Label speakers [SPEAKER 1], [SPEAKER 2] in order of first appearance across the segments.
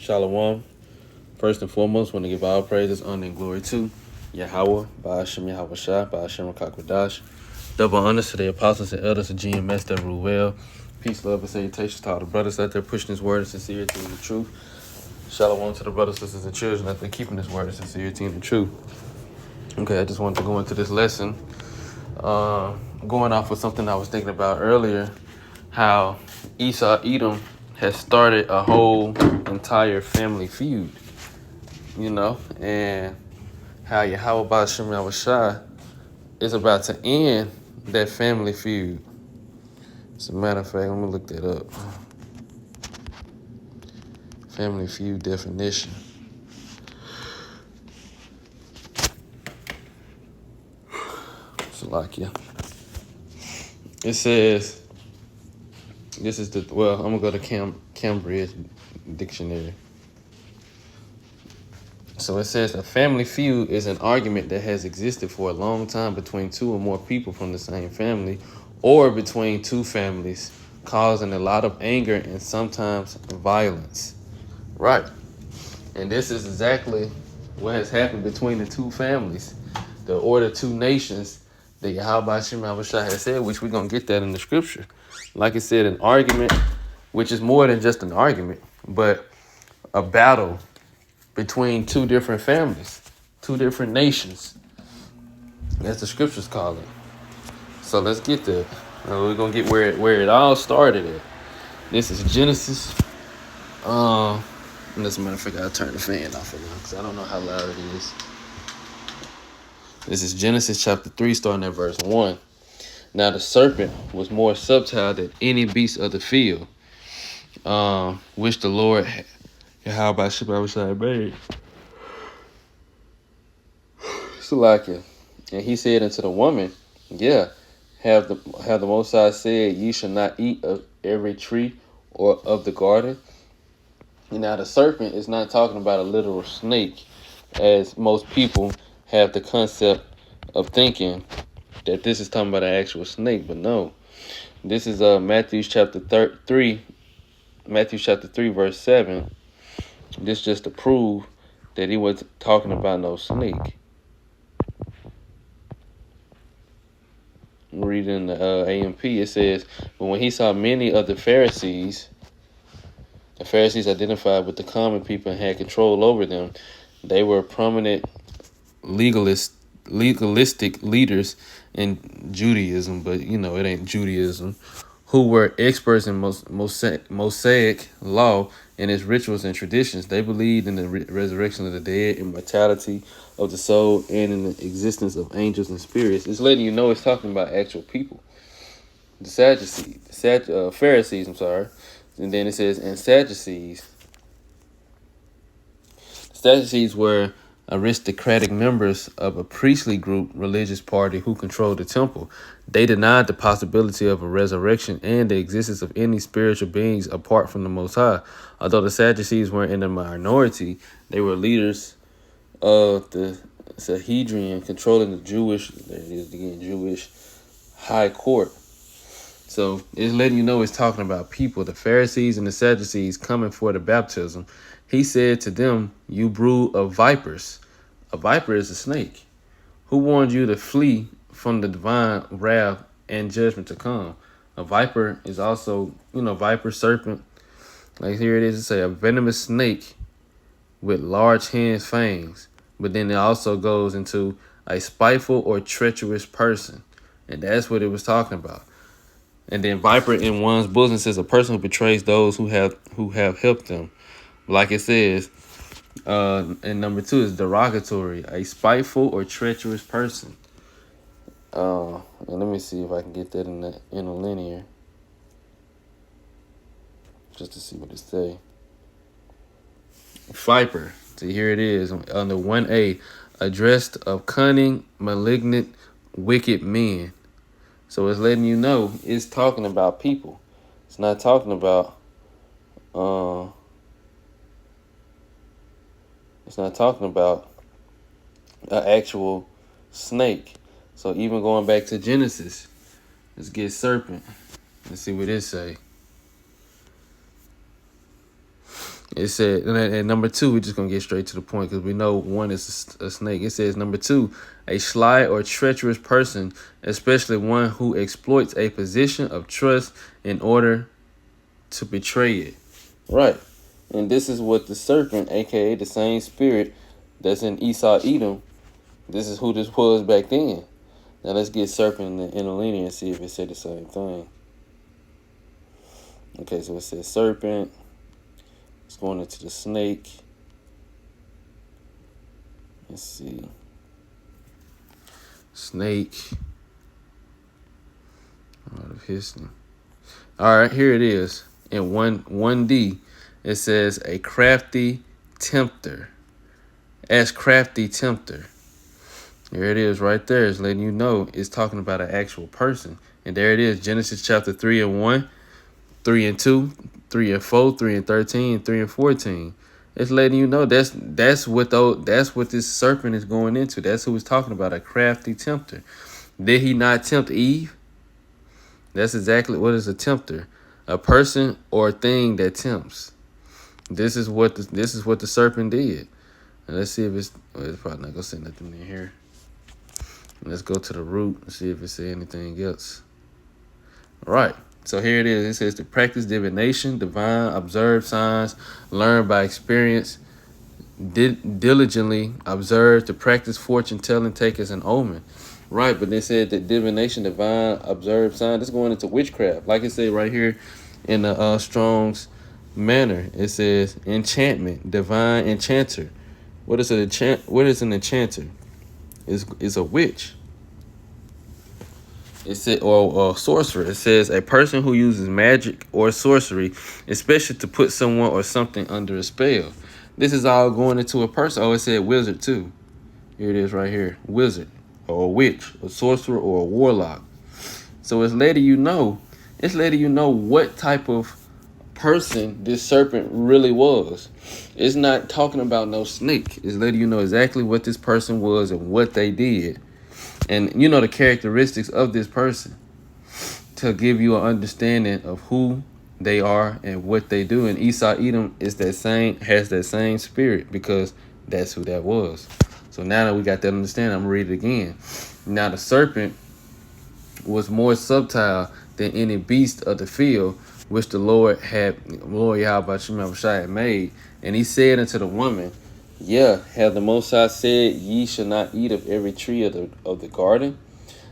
[SPEAKER 1] Shalom. First and foremost, want to give all praises, honor, and glory to Yahweh, Ba'ashem Yahweh Shai, Ba'ashem Rakakwadash. Double honors to the apostles and elders of GMS that rule well. Peace, love, and salutations to all the brothers out there pushing this word of sincerity and the truth. Shalom to the brothers, sisters, and children out there keeping this word of sincerity and the truth. Okay, I just wanted to go into this lesson. Going off with something I was thinking about earlier, how Esau, Edom has started a whole entire family feud, and how Yahweh Ba'ashem Yahweh Shai is about to end that family feud. As a matter of fact, let me look that up. Family feud definition. Salakia. It says, this is I'm going to go to Cambridge Dictionary. So it says a family feud is an argument that has existed for a long time between two or more people from the same family or between two families, causing a lot of anger and sometimes violence. Right. And this is exactly what has happened between the two families, the two nations that Yahweh Ba'ashem Yahweh Shai has said, which we're going to get that in the scripture. Like it said, an argument, which is more than just an argument, but a battle between two different families, two different nations. That's the scriptures call it. So let's get there. We're going to get where it all started at. This is Genesis. As a matter of fact, I'll turn the fan off for now because I don't know how loud it is. This is Genesis chapter 3, starting at verse 1. Now the serpent was more subtle than any beast of the field, which the Lord how about Shabbat Shai made. Salakia. And he said unto the woman, yeah, have the Most High said, ye shall not eat of every tree or of the garden. And now the serpent is not talking about a literal snake, as most people have the concept of thinking that this is talking about an actual snake, but no. This is Matthew chapter 3, verse 7. This just to prove that he wasn't talking about no snake. Reading the AMP, it says, but when he saw many of the Pharisees identified with the common people and had control over them, they were prominent legalistic leaders in Judaism, but it ain't Judaism, who were experts in Mosaic law and its rituals and traditions. They believed in the resurrection of the dead, immortality of the soul, and in the existence of angels and spirits. It's letting you know it's talking about actual people. The Pharisees, and then it says, and Sadducees. Sadducees were aristocratic members of a priestly group religious party who controlled the temple. They denied the possibility of a resurrection and the existence of any spiritual beings apart from the Most High. Although the Sadducees were in the minority, they were leaders of the Sanhedrin, controlling the Jewish high court. So it's letting you know it's talking about people, the Pharisees and the Sadducees coming for the baptism. He said to them, you brood of vipers. A viper is a snake. Who warned you to flee from the divine wrath and judgment to come? A viper is also, viper, serpent. Like here it is, it say a venomous snake with large fangs. But then it also goes into a spiteful or treacherous person. And that's what it was talking about. And then viper in one's bosom says a person who betrays those who have helped them. Like it says, and number 2 is derogatory, a spiteful or treacherous person. And let me see if I can get that in the interlinear, just to see what it say. Viper. So here it is under 1A, addressed of cunning, malignant, wicked men. So it's letting you know it's talking about people. It's not talking about an actual snake. So even going back to Genesis, let's get serpent. Let's see what it say. It said, and number two, we're just going to get straight to the point because we know one is a snake. It says, number two, a sly or treacherous person, especially one who exploits a position of trust in order to betray it. Right. And this is what the serpent, aka the same spirit that's in Esau Edom, this is who this was back then. Now let's get serpent in the interlinear and see if it said the same thing. Okay, so it says serpent. It's going into the snake. Let's see. Snake. Out of history. All right, here it is. In 1D, it says a crafty tempter. As crafty tempter. There it is right there. It's letting you know it's talking about an actual person. And there it is, Genesis chapter 3 and 1, 3 and 2, 3 and 4, 3 and 13, 3 and 14. It's letting you know that's what this serpent is going into. That's who it's talking about, a crafty tempter. Did he not tempt Eve? That's exactly what is a tempter. A person or a thing that tempts. This is what the serpent did. And let's see if it's probably not gonna say nothing in here. Let's go to the root and see if it says anything else. All right. So here it is. It says to practice divination, divine, observe signs, learn by experience, diligently observe, to practice fortune telling, take as an omen. Right, but they said that divination, divine, observe sign, this is going into witchcraft. Like it said right here in the Strong's manner, it says enchantment, divine enchanter. What is an enchanter? It's a witch. It said, or sorcerer. It says a person who uses magic or sorcery, especially to put someone or something under a spell. This is all going into a person. Oh, it said wizard too. Here it is right here. Wizard or a witch, a sorcerer or a warlock. So it's letting you know. It's letting you know what type of person this serpent really was. It's not talking about no snake. It's letting you know exactly what this person was and what they did. And you know the characteristics of this person to give you an understanding of who they are and what they do. And Esau Edom has that same spirit because that's who that was. So now that we got that understanding, I'm gonna read it again. Now the serpent was more subtle than any beast of the field which the Lord Yahweh had made. And he said unto the woman, yeah, have the Most High said, ye shall not eat of every tree of the garden?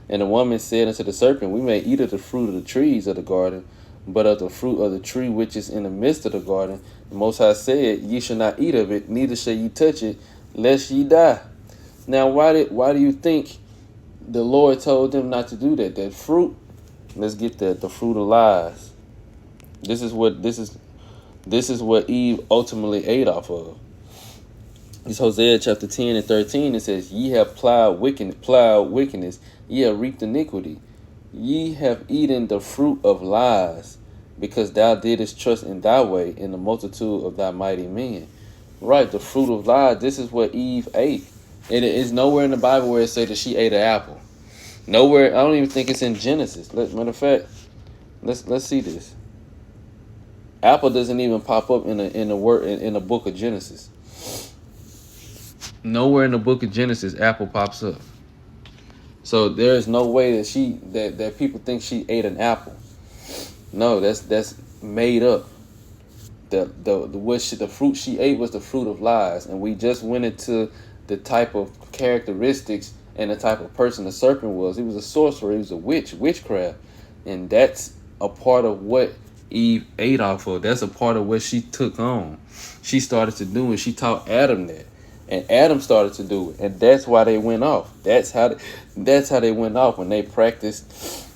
[SPEAKER 1] And the woman said unto the serpent, we may eat of the fruit of the trees of the garden, but of the fruit of the tree which is in the midst of the garden, the Most High said, ye shall not eat of it, neither shall ye touch it, lest ye die. Now, why do you think the Lord told them not to do that? That fruit, let's get that, the fruit of lies. This is what Eve ultimately ate off of. It's Hosea chapter 10 and 13. It says, ye have plowed wickedness, ye have reaped iniquity. Ye have eaten the fruit of lies, because thou didst trust in thy way, in the multitude of thy mighty men. Right, the fruit of lies, this is what Eve ate. It is nowhere in the Bible where it says that she ate an apple. Nowhere, I don't even think it's in Genesis. Matter of fact, let's see this. Apple doesn't even pop up in the book of Genesis. Nowhere in the book of Genesis apple pops up. So there is no way that people think she ate an apple. No, that's made up. The fruit she ate was the fruit of lies, and we just went into the type of characteristics and the type of person the serpent was. He was a sorcerer. He was a witchcraft, and that's a part of what Eve ate off of. That's a part of what she took on. She started to do it. She taught Adam that. And Adam started to do it, and that's why they went off. That's how they went off when they practiced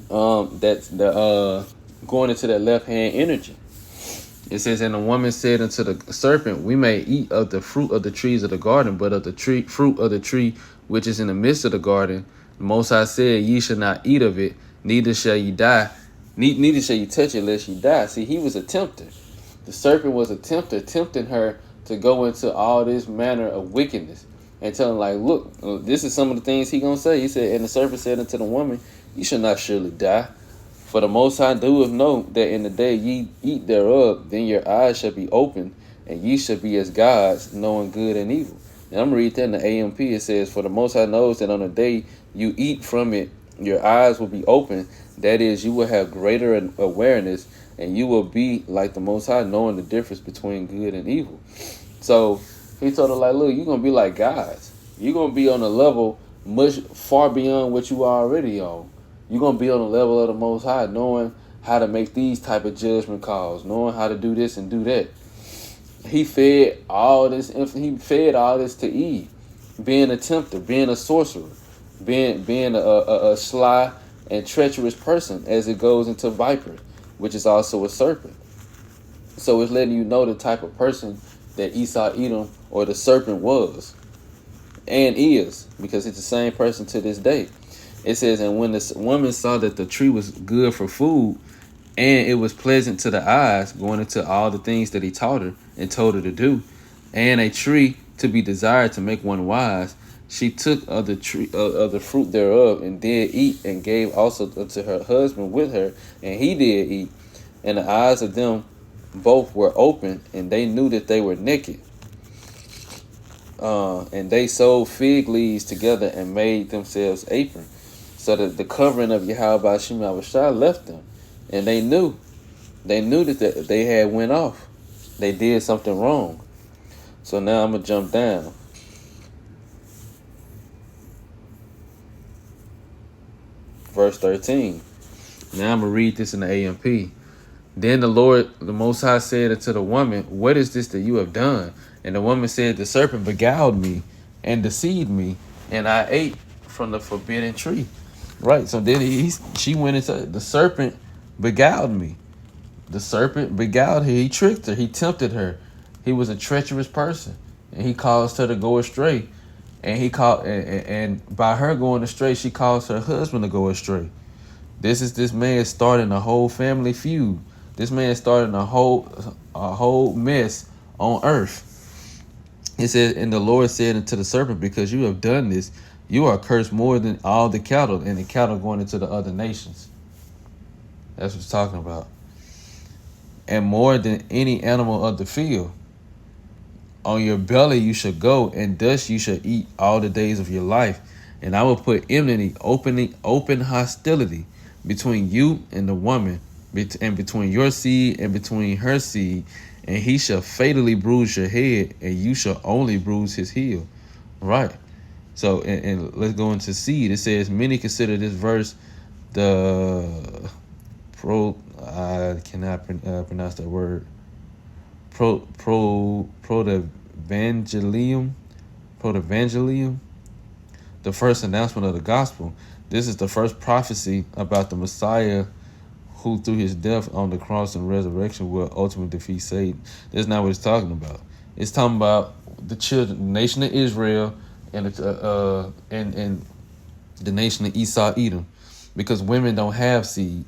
[SPEAKER 1] going into that left hand energy. It says, and the woman said unto the serpent, we may eat of the fruit of the trees of the garden, but of the fruit of the tree which is in the midst of the garden, the Most High said, ye shall not eat of it, neither shall ye die, neither shall ye touch it, lest ye die. See, he was a tempter. The serpent was a tempter, tempting her to go into all this manner of wickedness and telling, like, look, this is some of the things he gonna say. He said, and the serpent said unto the woman, you shall not surely die. For the Most High doeth know that in the day ye eat thereof, then your eyes shall be opened, and ye shall be as gods, knowing good and evil. And I'm going to read that in the AMP. It says, for the Most High knows that on the day you eat from it, your eyes will be open. That is, you will have greater awareness, and you will be like the Most High, knowing the difference between good and evil. So he told her, like, look, you're going to be like gods. You're going to be on a level much far beyond what you are already on. You're going to be on the level of the Most High, knowing how to make these type of judgment calls, knowing how to do this and do that. He fed all this to Eve, being a tempter, being a sorcerer, being a sly and treacherous person, as it goes into viper, which is also a serpent. So it's letting you know the type of person that Esau, Edom, or the serpent was and is, because it's the same person to this day. It says, and when the woman saw that the tree was good for food, and it was pleasant to the eyes, going into all the things that he taught her and told her to do, and a tree to be desired to make one wise, she took of the fruit thereof, and did eat, and gave also unto her husband with her, and he did eat. And the eyes of them both were open, and they knew that they were naked. And they sewed fig leaves together and made themselves aprons. So that the covering of Yahweh Shem Yahushua left them. And they knew that they had went off. They did something wrong. So now I'm going to jump down. Verse 13. Now I'm going to read this in the AMP. Then the Lord, the Most High, said unto the woman, what is this that you have done? And the woman said, the serpent beguiled me and deceived me, and I ate from the forbidden tree. Right, so then she went into, the serpent beguiled me. The serpent beguiled her. He tricked her. He tempted her. He was a treacherous person, and he caused her to go astray. And by her going astray, she caused her husband to go astray. This man starting a whole family feud. This man starting a whole mess on earth. It says, and the Lord said unto the serpent, because you have done this, you are cursed more than all the cattle, and the cattle going into the other nations. That's what it's talking about. And more than any animal of the field. On your belly you shall go, and dust you shall eat all the days of your life. And I will put enmity, open hostility between you and the woman, and between your seed and between her seed. And he shall fatally bruise your head, and you shall only bruise his heel. Right. So, and let's go into seed. It says, many consider this verse the I cannot pronounce that word. Protevangelium, the first announcement of the gospel. This is the first prophecy about the Messiah, who through his death on the cross and resurrection will ultimately defeat Satan. That's not what it's talking about. It's talking about the children, the nation of Israel, and the nation of Esau, Edom, because women don't have seed.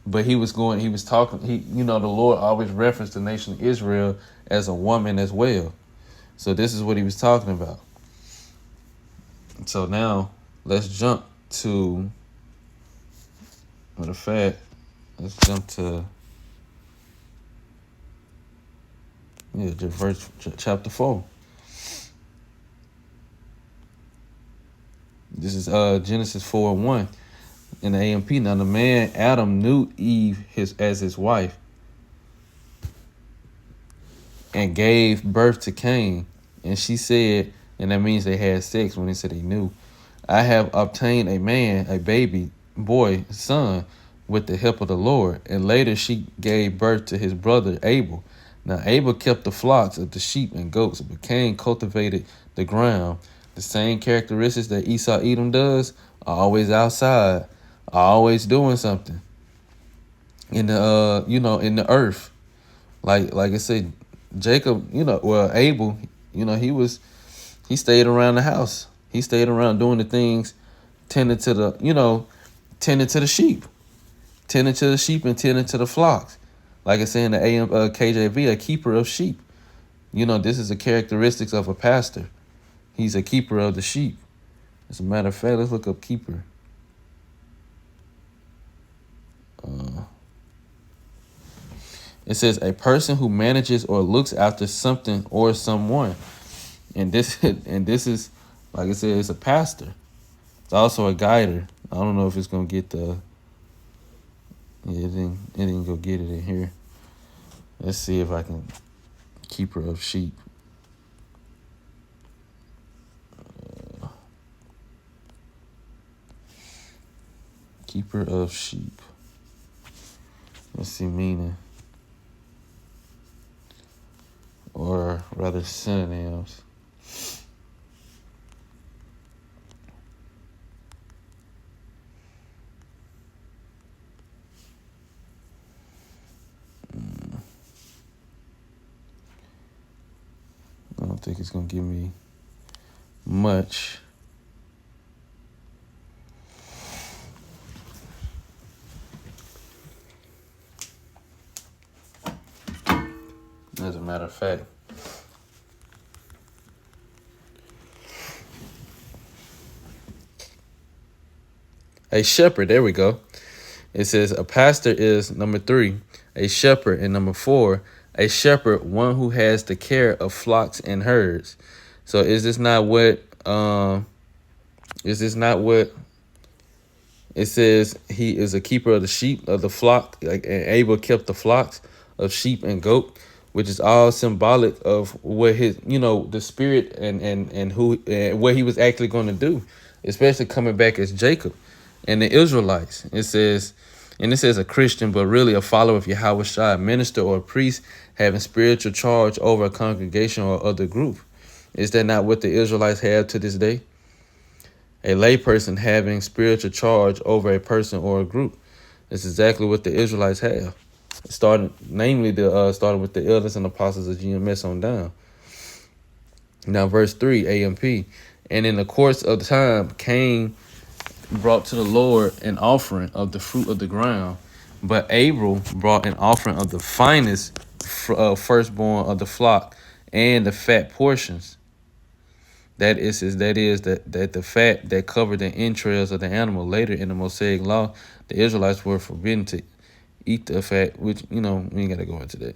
[SPEAKER 1] But the Lord always referenced the nation of Israel as a woman as well. So this is what he was talking about. So now let's jump to, matter of fact, let's jump to verse chapter 4. This is Genesis 4:1 in the AMP. Now the man Adam knew Eve as his wife, and gave birth to Cain. And she said, and that means they had sex when they said they knew, I have obtained a baby boy, son, with the help of the Lord. And later she gave birth to his brother Abel. Now Abel kept the flocks of the sheep and goats, but Cain cultivated the ground. The same characteristics that Esau Edom does are always outside, are always doing something in the in the earth. Like I said, Jacob, Abel, he stayed around the house. He stayed around doing the things, tending to the sheep, and tending to the flocks. Like I said in the KJV, a keeper of sheep. This is the characteristics of a pastor. He's a keeper of the sheep. As a matter of fact, let's look up keeper. It says a person who manages or looks after something or someone. And this is, like I said, it's a pastor. It's also a guider. I don't know if it's gonna get the. Yeah, it didn't go get it in here. Let's see if I can. Keeper of sheep. Keeper of sheep. Let's see meaning. Or rather synonyms. I don't think it's gonna give me much. As a matter of fact, a shepherd, there we go. It says a pastor is number 3, a shepherd, and number 4, a shepherd, one who has the care of flocks and herds. So is this not what it says? He is a keeper of the sheep of the flock, like, and Abel kept the flocks of sheep and goat, which is all symbolic of what his, the spirit and who and what he was actually going to do, especially coming back as Jacob and the Israelites. It says, and it says a Christian, but really a follower of Yahweh Shai, minister or priest having spiritual charge over a congregation or other group. Is that not what the Israelites have to this day? A layperson having spiritual charge over a person or a group. That's exactly what the Israelites have. Starting with the elders and apostles of GMS on down. Now, verse 3, AMP. And in the course of time, Cain brought to the Lord an offering of the fruit of the ground, but Abel brought an offering of the finest firstborn of the flock and the fat portions. That is that the fat that covered the entrails of the animal. Later in the Mosaic law, the Israelites were forbidden to eat the fat, which, we ain't got to go into that.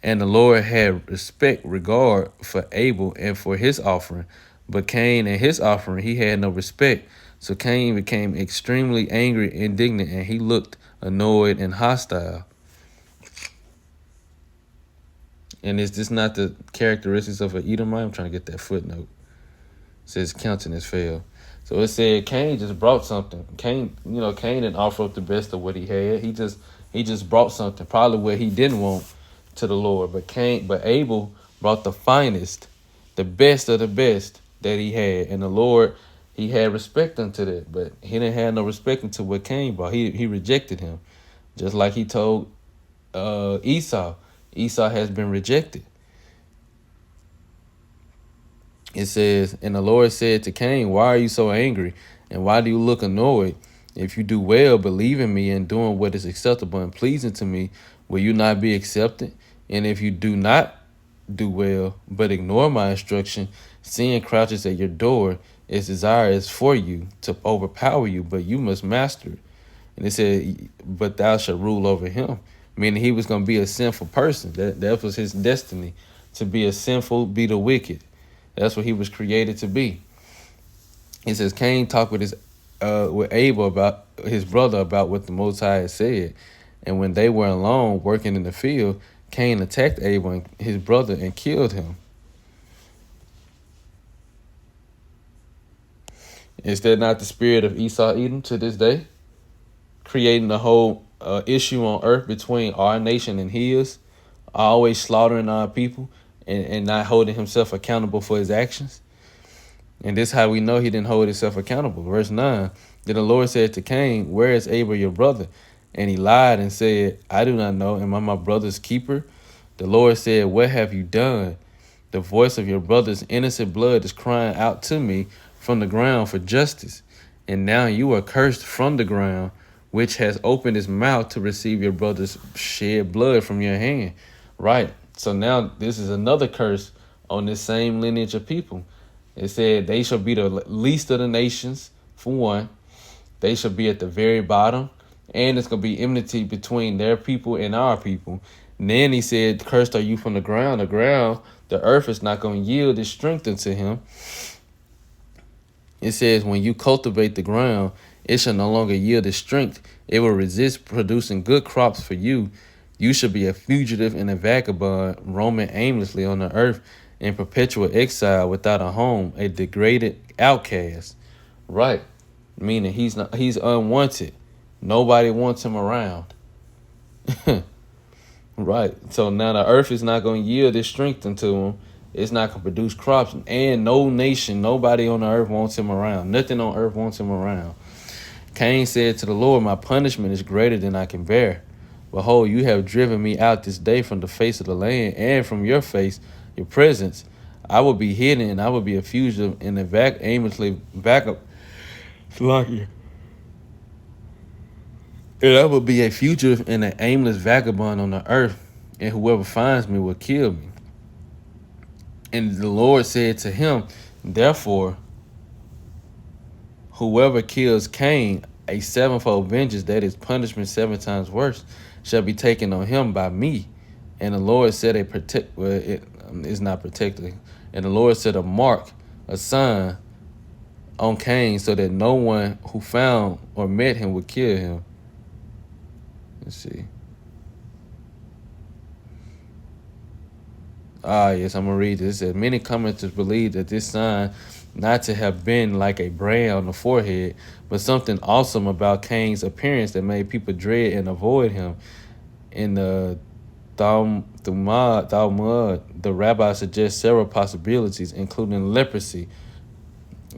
[SPEAKER 1] And the Lord had regard for Abel and for his offering, but Cain and his offering he had no respect. So Cain became extremely angry, indignant, and he looked annoyed and hostile. And is this not the characteristics of an Edomite? I'm trying to get that footnote. It says countenance failed. So it said Cain just brought something. Cain didn't offer up the best of what he had. He just brought something, probably what he didn't want, to the Lord. But Abel brought the finest, the best of the best that he had. And the Lord, he had respect unto that. But he didn't have no respect unto what Cain brought. He rejected him. Just like he told Esau. Esau has been rejected. It says, and the Lord said to Cain, why are you so angry? And why do you look annoyed? If you do well, believe in me and doing what is acceptable and pleasing to me, will you not be accepted? And if you do not do well, but ignore my instruction, sin crouches at your door. Its desire is for you to overpower you, but you must master it. And it said, but thou shalt rule over him. Meaning he was going to be a sinful person. That was his destiny, to be be the wicked. That's what he was created to be. It says Cain talked with Abel about his brother about what the Most High had said. And when they were alone working in the field, Cain attacked Abel and his brother and killed him. Is that not the spirit of Esau Edom to this day? Creating the whole issue on earth between our nation and his, always slaughtering our people and not holding himself accountable for his actions. And this is how we know he didn't hold himself accountable. Verse 9, then the Lord said to Cain, where is Abel your brother? And he lied and said, I do not know. Am I my brother's keeper? The Lord said, what have you done? The voice of your brother's innocent blood is crying out to me from the ground for justice. And now you are cursed from the ground, which has opened its mouth to receive your brother's shed blood from your hand. Right. So now this is another curse on this same lineage of people. It said they shall be the least of the nations, for one. They shall be at the very bottom. and it's gonna be enmity between their people and our people. And then he said, "Cursed are you from the ground. The ground, the earth is not gonna yield its strength unto him." It says, "When you cultivate the ground, it shall no longer yield its strength. It will resist producing good crops for you. You shall be a fugitive and a vagabond, roaming aimlessly on the earth in perpetual exile without a home, a degraded outcast." Right, meaning he's unwanted. Nobody wants him around. Right. So now the earth is not going to yield its strength unto him. It's not going to produce crops. And no nation, nobody on the earth wants him around. Nothing on earth wants him around. Cain said to the Lord, "My punishment is greater than I can bear. Behold, you have driven me out this day from the face of the land and from your face, your presence. I will be hidden and I will be a fugitive and aimlessly back up. And I will be a fugitive and an aimless vagabond on the earth, and whoever finds me will kill me." And the Lord said to him, "Therefore, whoever kills Cain, a sevenfold vengeance, that is punishment 7 times worse, shall be taken on him by me." And the Lord said it's not protected. And the Lord set a mark, a sign on Cain, so that no one who found or met him would kill him. Let's see. Yes, I'm going to read this. It says, many commenters believe that this sign not to have been like a brand on the forehead, but something awesome about Cain's appearance that made people dread and avoid him. In the Talmud, the rabbi suggests several possibilities, including leprosy,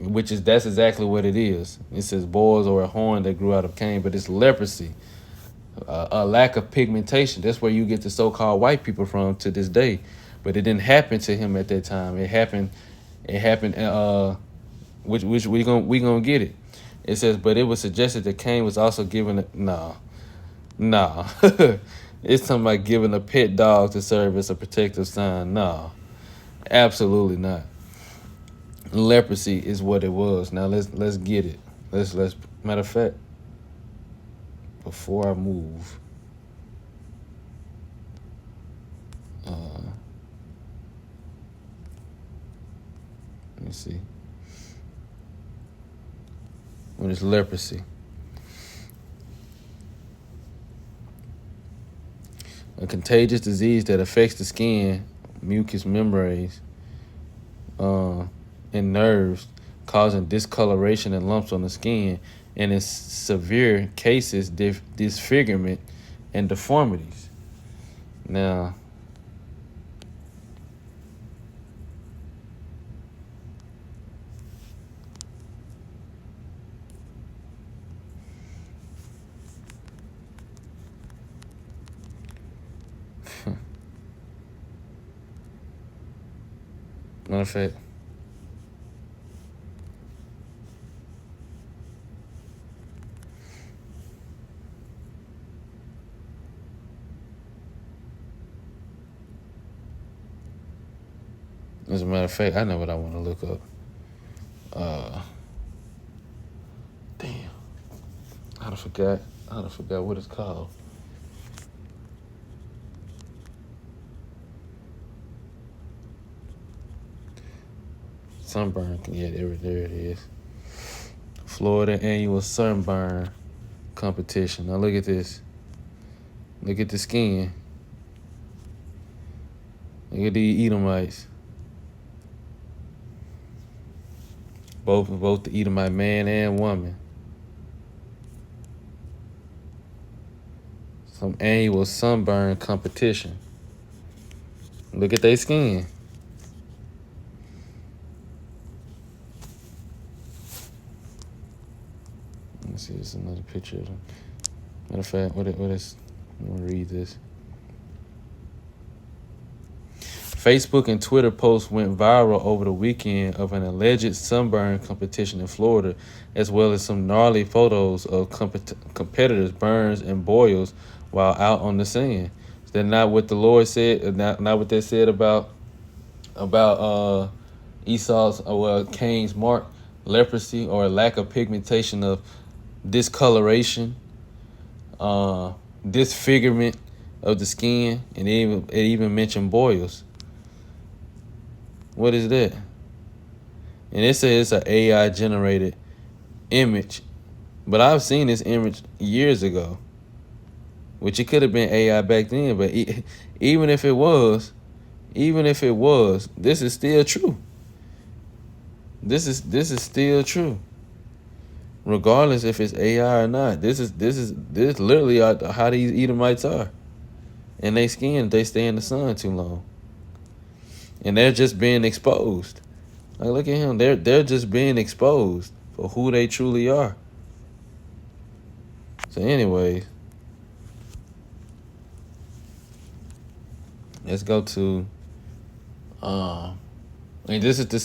[SPEAKER 1] that's exactly what it is. It says boils or a horn that grew out of Cain, but it's leprosy. A lack of pigmentation. That's where you get the so-called white people from to this day. But it didn't happen to him at that time. It happened. Which we gonna get it. It says, but it was suggested that Cain was also given nah. It's talking about giving a pet dog to serve as a protective sign. No, absolutely not. Leprosy is what it was. Now let's get it. Let's matter of fact, before I move, let me see. What is leprosy? A contagious disease that affects the skin, mucous membranes, and nerves, causing discoloration and lumps on the skin, and in severe cases, disfigurement and deformities. Now, matter of fact, I know what I want to look up. Damn, I'd have forgot what it's called. Sunburn. Yeah, there it is. Florida annual sunburn competition. Now look at this. Look at the skin. Look at the Edomites. Both the Edomite man and woman. Some annual sunburn competition. Look at their skin. Let's see, there's another picture of them. Matter of fact, what is? I'm gonna read this. Facebook and Twitter posts went viral over the weekend of an alleged sunburn competition in Florida, as well as some gnarly photos of competitors' burns and boils while out on the sand. Is that not what the Lord said? Not what they said about Esau's Cain's mark, leprosy, or a lack of pigmentation of discoloration uh, disfigurement of the skin, and it even mentioned boils. What is that? And it says it's an AI generated image, but I've seen this image years ago, which it could have been AI back then. But even if it was, this is still true. This is still true, regardless if it's AI or not. This literally how these Edomites are, and they stay in the sun too long, and they're just being exposed. Like, look at him. They're just being exposed for who they truly are. So, anyways, let's go to and this is the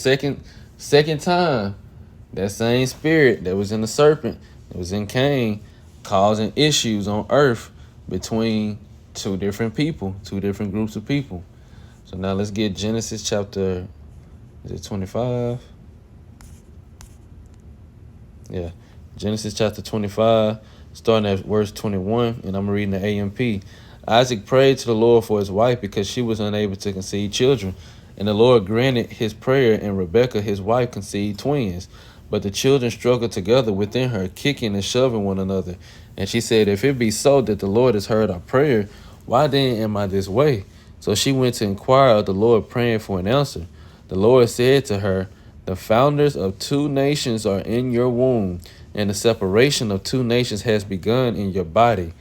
[SPEAKER 1] second time that same spirit that was in the serpent, that was in Cain, causing issues on earth between two different people, two different groups of people. So now let's get Genesis chapter, is it 25? Yeah. Genesis chapter 25, starting at verse 21, and I'm reading the AMP. Isaac prayed to the Lord for his wife because she was unable to conceive children. And the Lord granted his prayer, and Rebekah, his wife, conceived twins. But the children struggled together within her, kicking and shoving one another. And she said, if it be so that the Lord has heard our prayer, why then am I this way? So she went to inquire of the Lord, praying for an answer. The Lord said to her, the founders of two nations are in your womb, and the separation of two nations has begun in your body.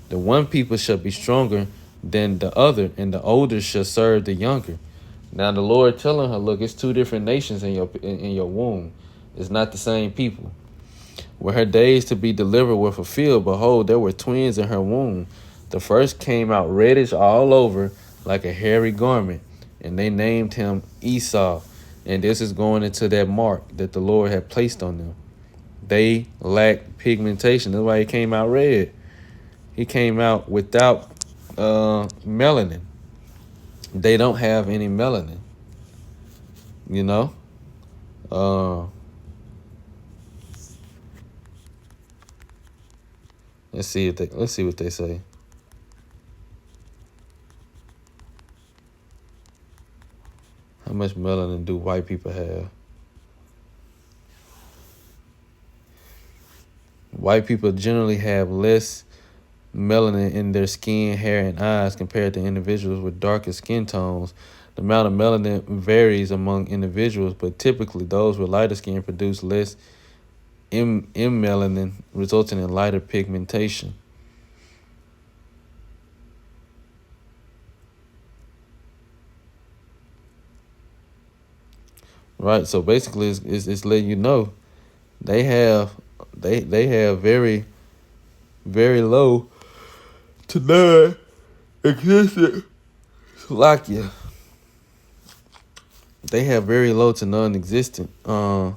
[SPEAKER 1] The one people shall be stronger than the other, and the older shall serve the younger. Now the Lord telling her, look, it's two different nations in your womb. It's not the same people. When her days to be delivered were fulfilled, behold, there were twins in her womb. The first came out reddish all over like a hairy garment, and they named him Esau. And this is going into that mark that the Lord had placed on them. They lack pigmentation. That's why he came out red. He came out without melanin. They don't have any melanin. You know? Let's see what they say. How much melanin do white people have? White people generally have less melanin in their skin, hair, and eyes compared to individuals with darker skin tones. The amount of melanin varies among individuals, but typically those with lighter skin produce less melanin, resulting in lighter pigmentation. Right, so basically it's letting you know they have very, very low to none existent Slovakia. They have very low to non-existent melanin.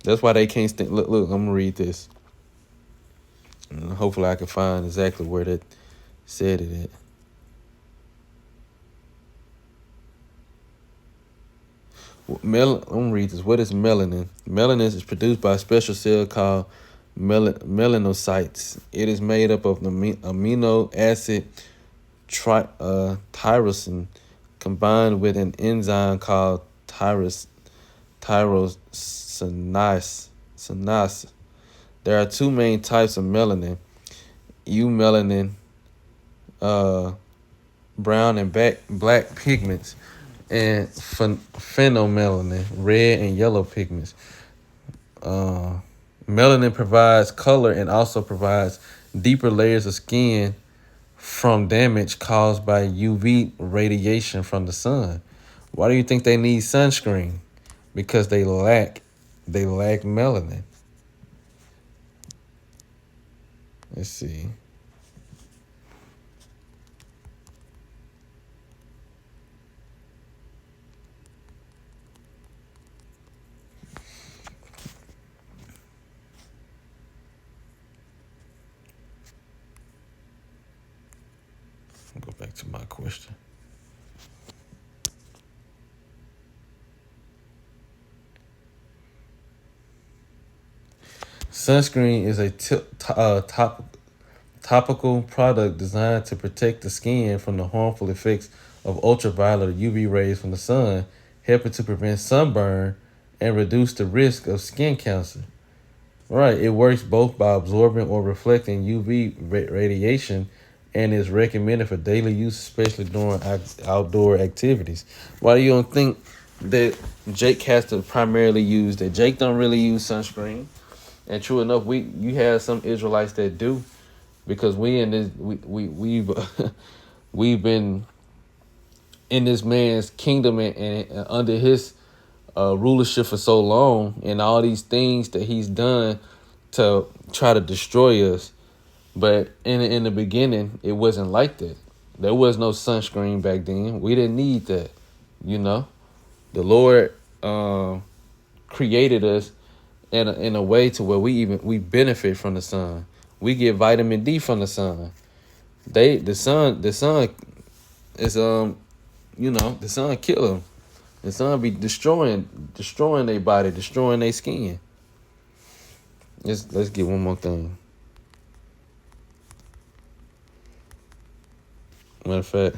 [SPEAKER 1] That's why they can't stand. Look, I'm gonna read this. And hopefully I can find exactly where that said it at. I'm gonna read this. What is melanin? Melanin is produced by a special cell called melanocytes. It is made up of the amino acid tyrosine combined with an enzyme called tyrosinase. There are two main types of melanin: eumelanin, brown and black pigments, and phenomelanin, red and yellow pigments. Melanin provides color and also provides deeper layers of skin from damage caused by UV radiation from the sun. Why do you think they need sunscreen? Because they lack melanin. Let's see. I'll go back to my question. Sunscreen is a topical product designed to protect the skin from the harmful effects of ultraviolet or UV rays from the sun, helping to prevent sunburn and reduce the risk of skin cancer. Right, it works both by absorbing or reflecting UV radiation and is recommended for daily use, especially during outdoor activities. Why do you don't think that Jake has to primarily use that? Jake don't really use sunscreen, and true enough, you have some Israelites that do because we in this we've we've been in this man's kingdom and under his rulership for so long, and all these things that he's done to try to destroy us. But in the beginning, it wasn't like that. There was no sunscreen back then. We didn't need that. You know, the Lord created us in a way to where we benefit from the sun. We get vitamin D from the sun. The sun is the sun kill them. The sun be destroying their body, destroying their skin. Let's get one more thing. Matter of fact,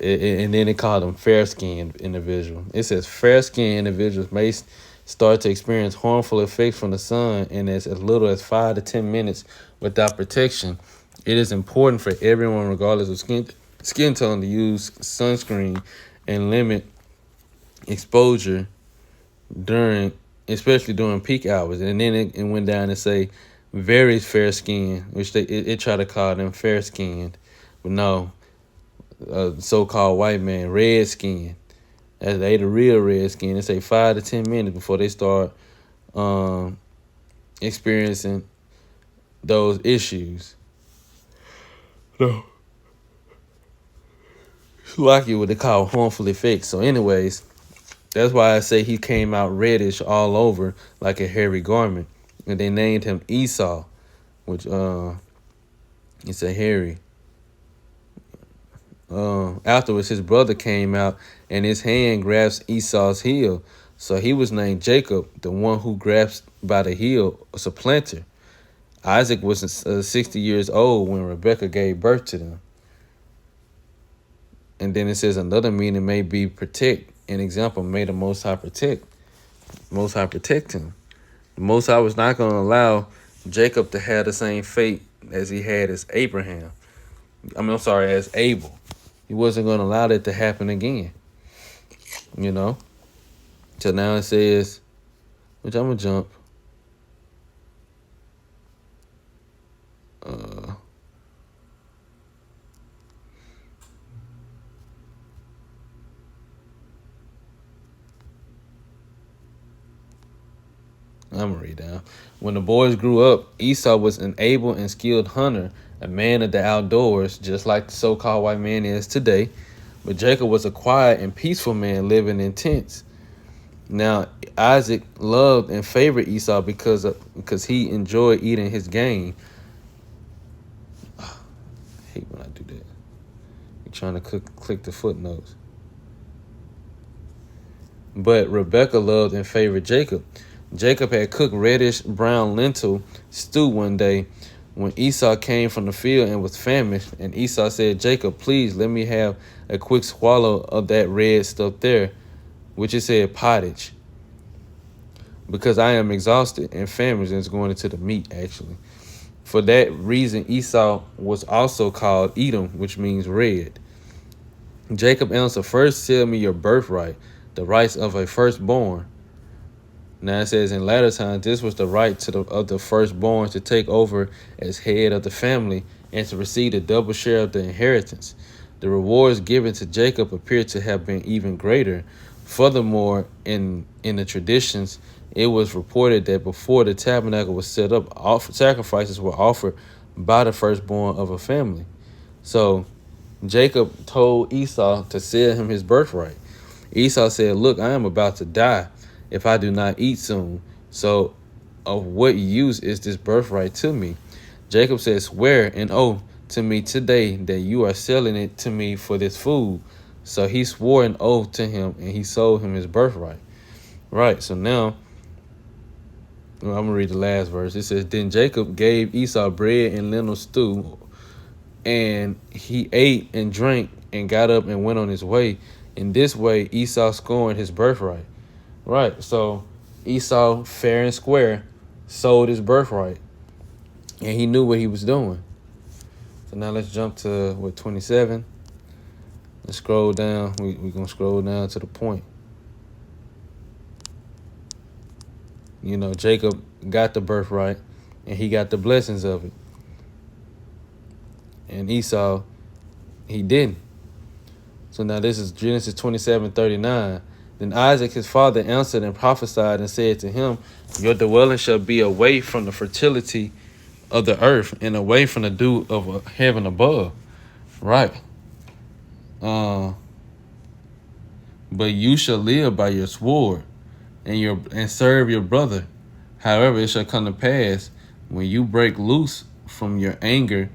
[SPEAKER 1] and then they call them fair-skinned individuals. It says fair-skinned individuals may start to experience harmful effects from the sun in as little as 5 to 10 minutes without protection. It is important for everyone, regardless of skin tone, to use sunscreen and limit exposure especially during peak hours. And then it went down and say very fair skin, which it try to call them fair skinned, but no, so-called white man, red skin. They the real red skin. They say 5 to 10 minutes before they start experiencing those issues. No. It's lucky what they call harmful effects. So anyways, that's why I say he came out reddish all over like a hairy garment. And they named him Esau, which it's a hairy. Afterwards, his brother came out and his hand grasps Esau's heel. So he was named Jacob, the one who grasps by the heel, a supplanter. Isaac was 60 years old when Rebekah gave birth to them. And then it says another meaning may be protect. An example, may the Most High protect. Most High protect him. The Most High was not going to allow Jacob to have the same fate as he had as Abraham. As Abel. He wasn't going to allow that to happen again. You know? So now it says, which I'm going to jump. I'm going to read down. When the boys grew up, Esau was an able and skilled hunter, a man of the outdoors, just like the so-called white man is today. But Jacob was a quiet and peaceful man living in tents. Now, Isaac loved and favored Esau because he enjoyed eating his game. I hate when I do that. You're trying to click the footnotes. But Rebekah loved and favored Jacob. Jacob had cooked reddish brown lentil stew one day when Esau came from the field and was famished. And Esau said, Jacob, please let me have a quick swallow of that red stuff there, which it said pottage, because I am exhausted and famished. And it's going into the meat, actually. For that reason, Esau was also called Edom, which means red. Jacob answered, first sell me your birthright, the rights of a firstborn. Now it says in latter times, this was the right of the firstborn to take over as head of the family and to receive a double share of the inheritance. The rewards given to Jacob appear to have been even greater. Furthermore, in the traditions, it was reported that before the tabernacle was set up, sacrifices were offered by the firstborn of a family. So Jacob told Esau to sell him his birthright. Esau said, look, I am about to die, if I do not eat soon. So of what use is this birthright to me? Jacob said, swear an oath to me today that you are selling it to me for this food. So he swore an oath to him, and he sold him his birthright. Right, so now, well, I'm going to read the last verse. It says, then Jacob gave Esau bread and lentil stew, and he ate and drank and got up and went on his way. In this way, Esau scorned his birthright. Right, so Esau, fair and square, sold his birthright, and he knew what he was doing. So now let's jump to, 27? Let's scroll down. We're going to scroll down to the point. You know, Jacob got the birthright, and he got the blessings of it. And Esau, he didn't. So now this is Genesis 27:39. Then Isaac, his father, answered and prophesied and said to him, your dwelling shall be away from the fertility of the earth and away from the dew of heaven above. Right. But you shall live by your sword and serve your brother. However, it shall come to pass when you break loose from your anger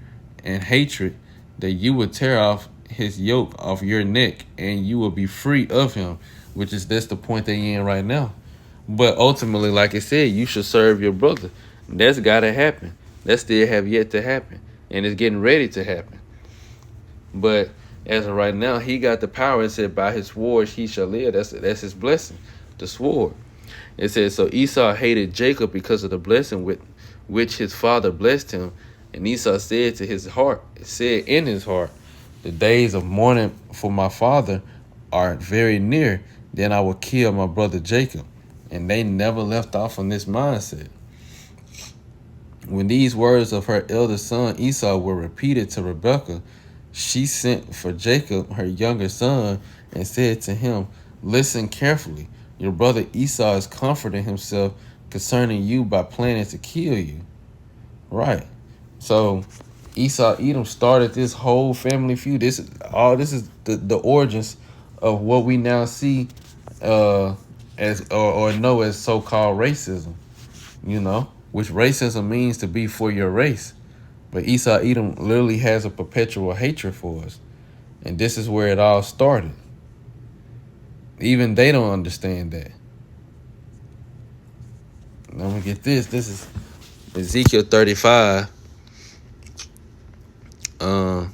[SPEAKER 1] and hatred that you will tear off his yoke off your neck and you will be free of him, that's the point they in right now. But ultimately, like I said, you should serve your brother. That's got to happen. That still have yet to happen, and it's getting ready to happen. But as of right now, he got the power. It said, by his sword he shall live. That's his blessing, the sword. It says, so Esau hated Jacob because of the blessing with which his father blessed him. And Esau said in his heart, the days of mourning for my father are very near. Then I will kill my brother Jacob. And they never left off on this mindset. When these words of her eldest son Esau were repeated to Rebekah, she sent for Jacob, her younger son, and said to him, listen carefully. Your brother Esau is comforting himself concerning you by planning to kill you. Right. So Esau Edom started this whole family feud. This is the origins of what we now see as or know as so-called racism. You know, which racism means to be for your race. But Esau Edom literally has a perpetual hatred for us. And this is where it all started. Even they don't understand that. Now we get this. This is Ezekiel 35. I'm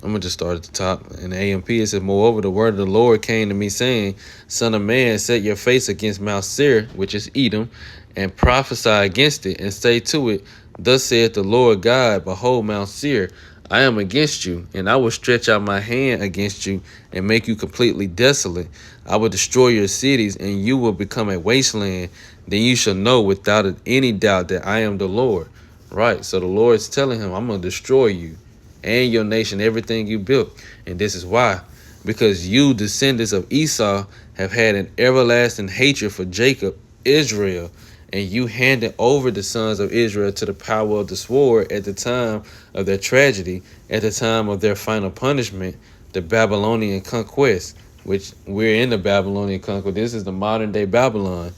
[SPEAKER 1] going to just start at the top. In the AMP, it says, moreover, the word of the Lord came to me, saying, son of man, set your face against Mount Seir, which is Edom, and prophesy against it, and say to it, thus saith the Lord God, behold, Mount Seir, I am against you, and I will stretch out my hand against you and make you completely desolate. I will destroy your cities, and you will become a wasteland. Then you shall know without any doubt that I am the Lord. Right, so the Lord's telling him, I'm going to destroy you and your nation, everything you built. And this is why. Because you, descendants of Esau, have had an everlasting hatred for Jacob, Israel, and you handed over the sons of Israel to the power of the sword at the time of their tragedy, at the time of their final punishment, the Babylonian conquest, which we're in the Babylonian conquest. This is the modern day Babylon.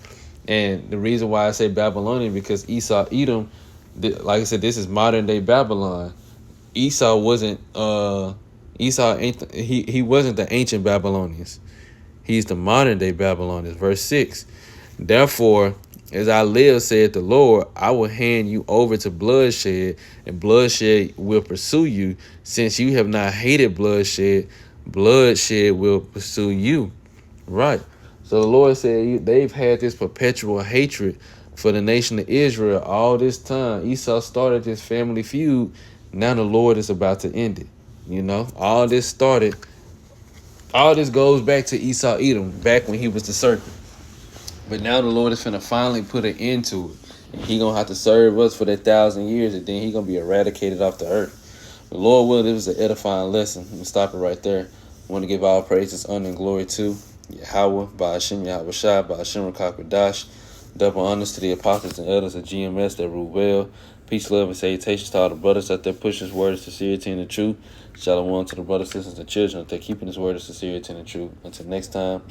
[SPEAKER 1] And the reason why I say Babylonian, because Esau, Edom, like I said, this is modern day Babylon. Esau wasn't he wasn't the ancient Babylonians. He's the modern day Babylonians. Verse 6. Therefore, as I live, said the Lord, I will hand you over to bloodshed, and bloodshed will pursue you. Since you have not hated bloodshed, bloodshed will pursue you. Right. So the Lord said they've had this perpetual hatred for the nation of Israel all this time. Esau started this family feud. Now the Lord is about to end it. You know, all this goes back to Esau Edom, back when he was the serpent. But now the Lord is finna finally put an end to it. And he gonna have to serve us for that 1,000 years, and then he gonna be eradicated off the earth. The Lord will, this was an edifying lesson. I'm gonna stop it right there. I want to give all praises, honor, and glory to Yahweh, Ba'ashem Yahweh Shai, Ba'ashem Rakakwadash. Double honors to the apostles and elders of GMS that rule well. Peace, love, and salutations to all the brothers out there pushing his word of sincerity and the truth. Shalom to the brothers, sisters, and children out there keeping his word of sincerity and the truth. Until next time.